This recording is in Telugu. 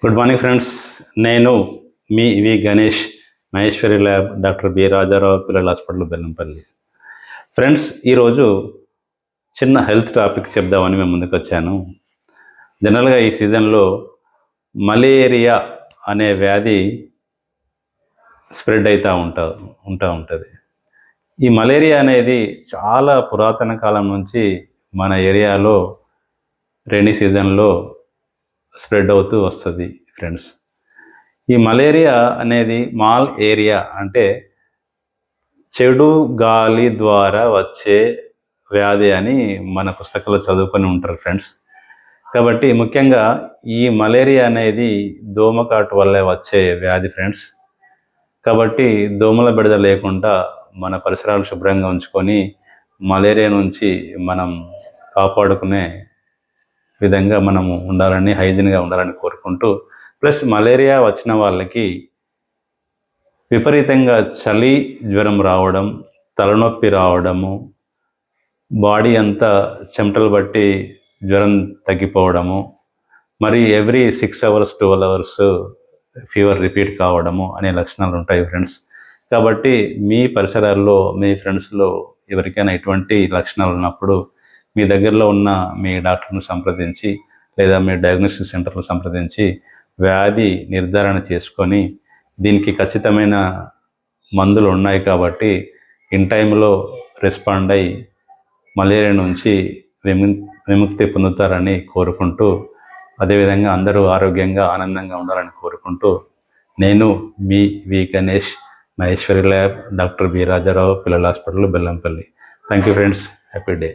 Good morning friends. నేను మీ Ganesh, Maheshwari lab, doctor B Rajarao పిల్లల హాస్పిటల్, బెల్లంపల్లి. ఫ్రెండ్స్, ఈరోజు చిన్న హెల్త్ టాపిక్ చెప్దామని మేము ముందుకు వచ్చాను. జనరల్గా ఈ సీజన్లో మలేరియా అనే వ్యాధి స్ప్రెడ్ అవుతూ ఉంటుంది. ఈ మలేరియా అనేది చాలా పురాతన కాలం నుంచి మన ఏరియాలో రైనీ సీజన్లో స్ప్రెడ్ అవుతూ వస్తుంది ఫ్రెండ్స్. ఈ మలేరియా అనేది మాల్ ఏరియా అంటే చెడు గాలి ద్వారా వచ్చే వ్యాధి అని మన పుస్తకాల్లో చదువుకొని ఉంటారు ఫ్రెండ్స్. కాబట్టి ముఖ్యంగా ఈ మలేరియా అనేది దోమకాటు వల్లే వచ్చే వ్యాధి ఫ్రెండ్స్. కాబట్టి దోమల బెడద లేకుండా మన పరిసరాలు శుభ్రంగా ఉంచుకొని మలేరియా నుంచి మనం కాపాడుకునే విధంగా మనము ఉండాలని, హైజీన్గా ఉండాలని కోరుకుంటూ, ప్లస్ మలేరియా వచ్చిన వాళ్ళకి విపరీతంగా చలి, జ్వరం రావడం, తలనొప్పి రావడము, బాడీ అంతా చెమటలు బట్టి జ్వరం తగ్గిపోవడము, మరి every 6 hours 12 hours fever repeat కావడము అనే లక్షణాలు ఉంటాయి ఫ్రెండ్స్. కాబట్టి మీ పరిసరాల్లో, మీ ఫ్రెండ్స్లో ఎవరికైనా ఇటువంటి లక్షణాలు ఉన్నప్పుడు మీ దగ్గరలో ఉన్న మీ డాక్టర్ను సంప్రదించి లేదా మీ డయాగ్నోస్టిక్ సెంటర్ను సంప్రదించి వ్యాధి నిర్ధారణ చేసుకొని, దీనికి ఖచ్చితమైన మందులు ఉన్నాయి కాబట్టి ఇన్ టైంలో రెస్పాండ్ అయ్యి మలేరియా నుంచి విముక్తి పొందుతారని కోరుకుంటూ, అదేవిధంగా అందరూ ఆరోగ్యంగా ఆనందంగా ఉండాలని కోరుకుంటూ, నేను మీ Ganesh, Maheshwari lab, doctor B Rajarao పిల్లల hospital, Bellampalli. Thank you friends. Happy day.